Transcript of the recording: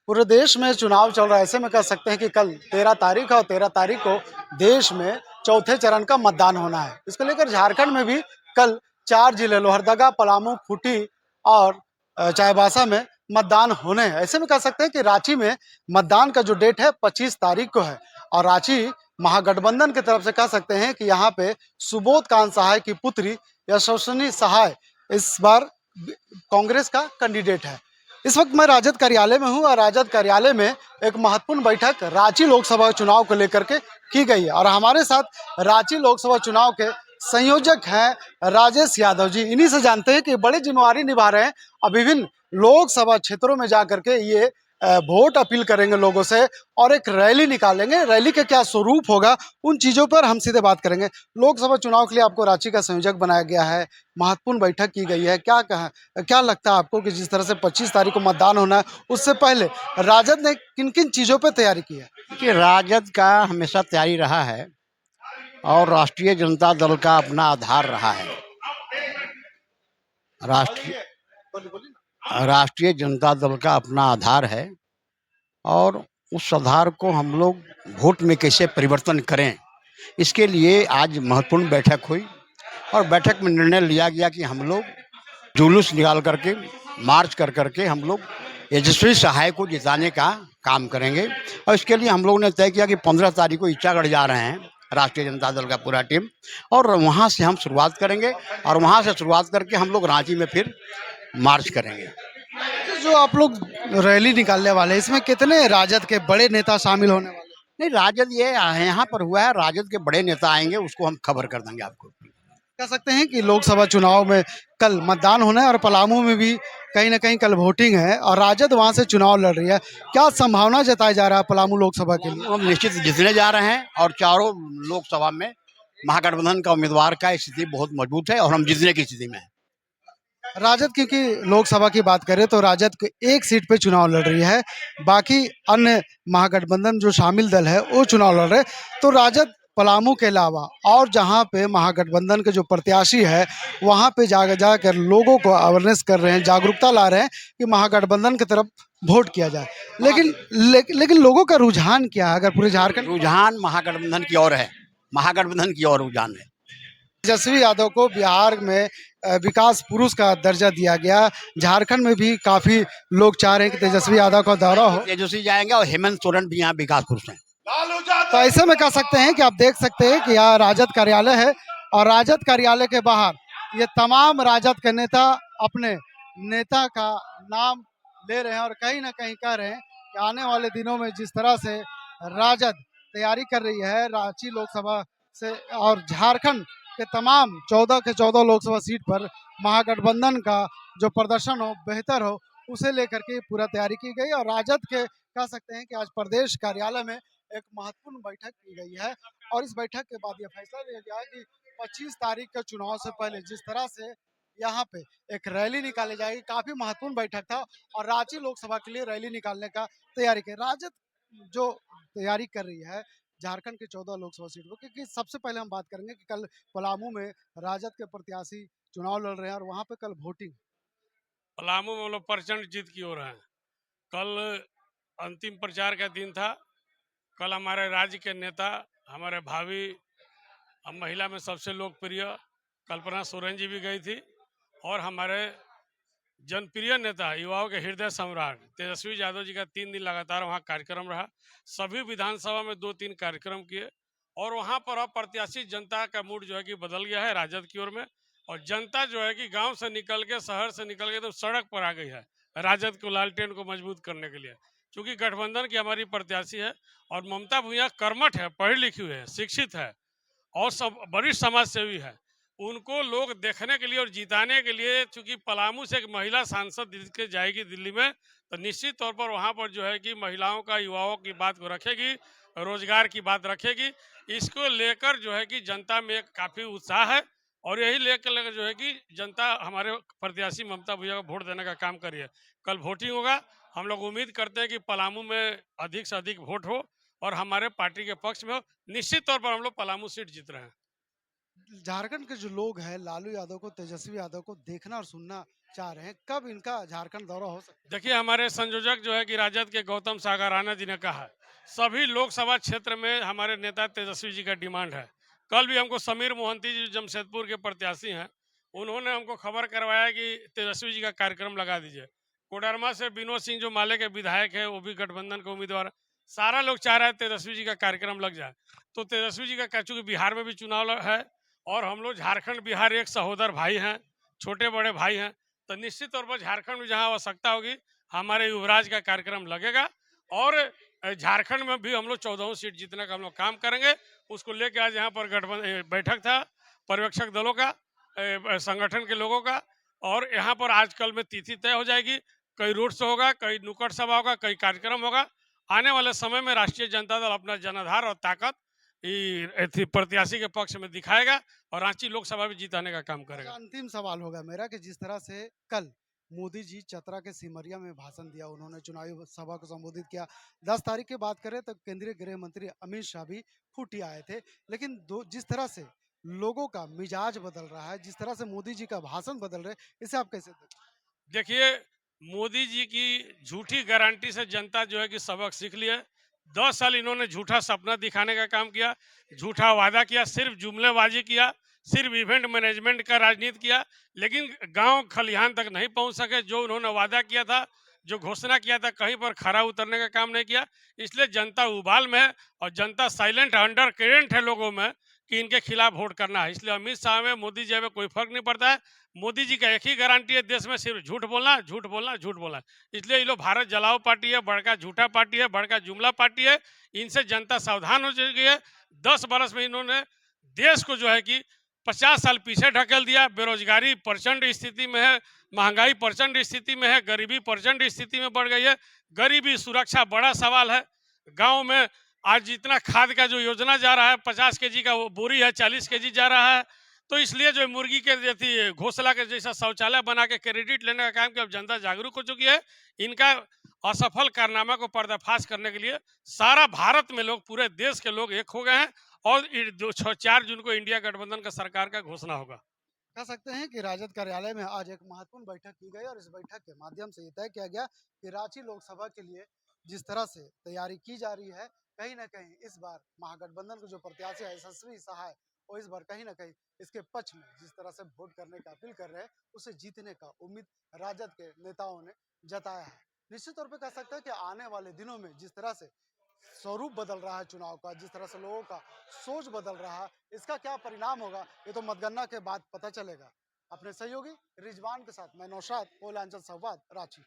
पूरे देश में चुनाव चल रहा है। ऐसे में कह सकते हैं कि कल 13 तारीख है और 13 तारीख को देश में चौथे चरण का मतदान होना है। इसको लेकर झारखंड में भी कल 4 जिले लोहरदगा, पलामू, खूंटी और चाईबासा में मतदान होने हैं। ऐसे में कह सकते हैं कि रांची में मतदान का जो डेट है 25 तारीख को है और रांची महागठबंधन की तरफ से कह सकते हैं कि यहाँ पे सुबोध कांत सहाय की पुत्री यशस्विनी सहाय इस बार कांग्रेस का कैंडिडेट है। इस वक्त मैं राजद कार्यालय में हूं और राजद कार्यालय में एक महत्वपूर्ण बैठक रांची लोकसभा चुनाव को लेकर के की गई है और हमारे साथ रांची लोकसभा चुनाव के संयोजक हैं राजेश यादव जी। इन्हीं से जानते हैं कि बड़ी जिम्मेवारी निभा रहे हैं और विभिन्न लोकसभा क्षेत्रों में जाकर के ये वोट अपील करेंगे लोगों से और एक रैली निकालेंगे। रैली का क्या स्वरूप होगा उन चीजों पर हम सीधे बात करेंगे। लोकसभा चुनाव के लिए आपको रांची का संयोजक बनाया गया है, महत्वपूर्ण बैठक की गई है, क्या लगता है आपको कि जिस तरह से 25 तारीख को मतदान होना है उससे पहले राजद ने किन किन चीजों पर तैयारी की है? कि राजद का हमेशा तैयारी रहा है और राष्ट्रीय जनता दल का अपना आधार रहा है। राष्ट्रीय जनता दल का अपना आधार है और उस आधार को हम लोग वोट में कैसे परिवर्तन करें, इसके लिए आज महत्वपूर्ण बैठक हुई और बैठक में निर्णय लिया गया कि हम लोग जुलूस निकाल करके मार्च कर करके हम लोग यशस्वी सहाय को जिताने का काम करेंगे। और इसके लिए हम लोगों ने तय किया कि 15 तारीख को ईचागढ़ जा रहे हैं राष्ट्रीय जनता दल का पूरा टीम और वहाँ से हम शुरुआत करेंगे और वहाँ से शुरुआत करके हम लोग रांची में फिर मार्च करेंगे। जो आप लोग रैली निकालने वाले हैं इसमें कितने राजद के बड़े नेता शामिल होने वाले हैं? नहीं, राजद ये यहाँ पर हुआ है, राजद के बड़े नेता आएंगे, उसको हम खबर कर देंगे आपको। कह सकते हैं कि लोकसभा चुनाव में कल मतदान होना है और पलामू में भी कहीं ना कहीं कल वोटिंग है और राजद वहां से चुनाव लड़ रही है। क्या संभावना जताया जा रहा है पलामू लोकसभा के लिए? हम निश्चित जीतने जा रहे हैं और चारों लोकसभा में महागठबंधन का उम्मीदवार का स्थिति बहुत मजबूत है और हम जीतने की स्थिति में हैं। राजद क्योंकि लोकसभा की बात करें तो राजद को एक सीट पे चुनाव लड़ रही है, बाकी अन्य महागठबंधन जो शामिल दल है वो चुनाव लड़ रहे हैं। तो राजद पलामू के अलावा और जहां पे महागठबंधन के जो प्रत्याशी है वहां पे जाकर लोगों को अवेयरनेस कर रहे हैं, जागरूकता ला रहे हैं कि महागठबंधन की तरफ वोट किया जाए। लेकिन लोगों का रुझान क्या है? अगर पूरे झारखंड रुझान महागठबंधन की ओर है, महागठबंधन की ओर रुझान है। तेजस्वी यादव को बिहार में विकास पुरुष का दर्जा दिया गया। झारखंड में भी काफी लोग चाह रहे हैं कि तेजस्वी यादव का दौरा हो। तेजस्वी जाएंगे और हेमंत सोरेन भी यहाँ विकास पुरुष हैं। तो ऐसे में कह सकते हैं कि आप देख सकते हैं कि यहाँ राजद कार्यालय है और राजद कार्यालय के बाहर ये तमाम राजद के नेता अपने नेता का नाम ले रहे हैं और कहीं ना कहीं कह रहे हैं कि आने वाले दिनों में जिस तरह से राजद तैयारी कर रही है रांची लोकसभा से और झारखंड के तमाम 14 के 14 लोकसभा सीट पर महागठबंधन का जो प्रदर्शन हो बेहतर हो उसे लेकर के पूरा तैयारी की गई और राजद के कह सकते हैं कि आज प्रदेश कार्यालय में एक महत्वपूर्ण बैठक की गई है और इस बैठक के बाद यह फैसला लिया गया है कि 25 तारीख के चुनाव से पहले जिस तरह से यहाँ पे एक रैली निकाली जाएगी, काफी महत्वपूर्ण बैठक था और रांची लोकसभा के लिए रैली निकालने का तैयारी की राजद जो तैयारी कर रही है झारखंड के 14 लोकसभा सीटों क्योंकि सबसे पहले हम बात करेंगे कि कल पलामू में राजद के प्रत्याशी चुनाव लड़ रहे हैं और वहां पे कल वोटिंग। पलामू में लोग प्रचंड जीत की ओर हैं। कल अंतिम प्रचार का दिन था। कल हमारे राज्य के नेता, हमारे भावी महिला में सबसे लोकप्रिय कल्पना सोरेन जी भी गई थी और हमारे जनप्रिय नेता, युवाओं के हृदय सम्राट तेजस्वी यादव जी का 3 दिन लगातार वहाँ कार्यक्रम रहा। सभी विधानसभा में 2-3 कार्यक्रम किए और वहाँ पर अब प्रत्याशी जनता का मूड जो है कि बदल गया है राजद की ओर में और जनता जो है कि गांव से निकल के, शहर से निकल के तो सड़क पर आ गई है राजद को, लालटेन को मजबूत करने के लिए। क्योंकि गठबंधन की हमारी प्रत्याशी है और ममता भूया कर्मठ है, पढ़ी लिखी हुई है, शिक्षित है और सब वरिष्ठ समाज सेवी है। उनको लोग देखने के लिए और जिताने के लिए, चूंकि पलामू से एक महिला सांसद के जाएगी दिल्ली में, तो निश्चित तौर पर वहां पर जो है कि महिलाओं का, युवाओं की बात को रखेगी, रोजगार की बात रखेगी। इसको लेकर जो है कि जनता में एक काफी उत्साह है और यही लेकर जो है कि जनता हमारे प्रत्याशी ममता भूया को वोट देने का काम कर रही है। कल वोटिंग होगा। हम लोग उम्मीद करते हैं कि पलामू में अधिक से अधिक वोट हो और हमारे पार्टी के पक्ष में हो। निश्चित तौर पर हम लोग पलामू सीट जीत रहे हैं। झारखंड के जो लोग हैं लालू यादव को, तेजस्वी यादव को देखना और सुनना चाह रहे हैं, कब इनका झारखंड दौरा हो सकता देखिए, हमारे संयोजक जो है कि राजद के गौतम सागराना जी ने कहा है, सभी लोकसभा क्षेत्र में हमारे नेता तेजस्वी जी का डिमांड है। कल भी हमको समीर मोहंती जी जमशेदपुर के प्रत्याशी हैं, उन्होंने हमको खबर करवाया कि तेजस्वी जी का कार्यक्रम लगा दीजिए। कोडरमा से विनोद सिंह जो माले के विधायक है, वो भी गठबंधन के उम्मीदवार, सारा लोग चाह रहे हैं तेजस्वी जी का कार्यक्रम लग जाए। तो तेजस्वी जी का, चूंकि बिहार में भी चुनाव है और हम लोग झारखंड बिहार एक सहोदर भाई हैं, छोटे बड़े भाई हैं, तो निश्चित तौर पर झारखंड में जहाँ आवश्यकता होगी हमारे युवराज का कार्यक्रम लगेगा। और झारखंड में भी हम लोग 14 सीट जीतने का हम लोग काम करेंगे। उसको लेके आज यहाँ पर गठबंधन बैठक था पर्यवेक्षक दलों का, संगठन के लोगों का, और यहाँ पर आजकल में तिथि तय हो जाएगी। कई रोड शो होगा, कई नुक्कड़ सभा होगा, कई कार्यक्रम होगा। आने वाले समय में राष्ट्रीय जनता दल अपना जनाधार और ताकत प्रत्याशी के पक्ष में दिखाएगा और रांची लोकसभा भी जीताने का काम है। करेगा। अंतिम सवाल होगा मेरा कि जिस तरह से कल मोदी जी चतरा के सिमरिया में भाषण दिया, उन्होंने चुनावी सभा को संबोधित किया। 10 तारीख की बात करें तो केंद्रीय गृह मंत्री अमित शाह भी खूंटी आए थे। लेकिन दो जिस तरह से लोगों का मिजाज बदल रहा है, जिस तरह से मोदी जी का भाषण बदल रहे हैं, इसे आप कैसे देखते हैं? देखिए, मोदी जी की झूठी गारंटी से जनता जो है कि सबक सीख लिया है। 10 साल इन्होंने झूठा सपना दिखाने का काम किया, झूठा वादा किया, सिर्फ जुमलेबाजी किया, सिर्फ इवेंट मैनेजमेंट का राजनीति किया, लेकिन गांव खलिहान तक नहीं पहुंच सके। जो उन्होंने वादा किया था, जो घोषणा किया था, कहीं पर खरा उतरने का काम नहीं किया। इसलिए जनता उबाल में है और जनता साइलेंट अंडर करेंट है लोगों में कि इनके खिलाफ वोट करना है। इसलिए अमित शाह में, मोदी जी में कोई फर्क नहीं पड़ता है। मोदी जी का एक ही गारंटी है देश में, सिर्फ झूठ बोलना, झूठ बोलना, झूठ बोलना। इसलिए ये लोग भारत जलाओ पार्टी है, बड़का झूठा पार्टी है, बड़का जुमला पार्टी है। इनसे जनता सावधान हो चुकी है। 10 बरस में इन्होंने देश को जो है कि 50 साल पीछे ढकेल दिया। बेरोजगारी प्रचंड स्थिति में है, महंगाई प्रचंड स्थिति में है, गरीबी प्रचंड स्थिति में बढ़ गई है। गरीबी सुरक्षा बड़ा सवाल है। गांव में आज जितना खाद का जो योजना जा रहा है, 50 kg का वो बोरी है, 40 kg जा रहा है। तो इसलिए जो मुर्गी के जैसी घोंसला के जैसा शौचालय बना के क्रेडिट लेने का काम किया। अब जनता जागरूक हो चुकी है। इनका असफल कारनामा को पर्दाफाश करने के लिए सारा भारत में लोग, पूरे देश के लोग एक हो गए हैं और 4 जून को इंडिया गठबंधन का सरकार का घोषणा होगा। कह सकते हैं कि राजद कार्यालय में आज एक महत्वपूर्ण बैठक की गई और इस बैठक के माध्यम से ये तय किया गया कि रांची लोकसभा के लिए जिस तरह से तैयारी की जा रही है, कहीं ना कहीं इस बार महागठबंधन के जो प्रत्याशी है यशस्वी सहाय, वो इस बार कहीं ना कहीं इसके पक्ष में जिस तरह से वोट करने का अपील कर रहे हैं, उसे जीतने का उम्मीद राजद के नेताओं ने जताया है। निश्चित तौर पर कह सकते हैं कि आने वाले दिनों में जिस तरह से स्वरूप बदल रहा है चुनाव का, जिस तरह से लोगों का सोच बदल रहा है, इसका क्या परिणाम होगा ये तो मतगणना के बाद पता चलेगा। अपने सहयोगी रिजवान के साथ मैं नौशाद, कोयलांचल संवाद, रांची।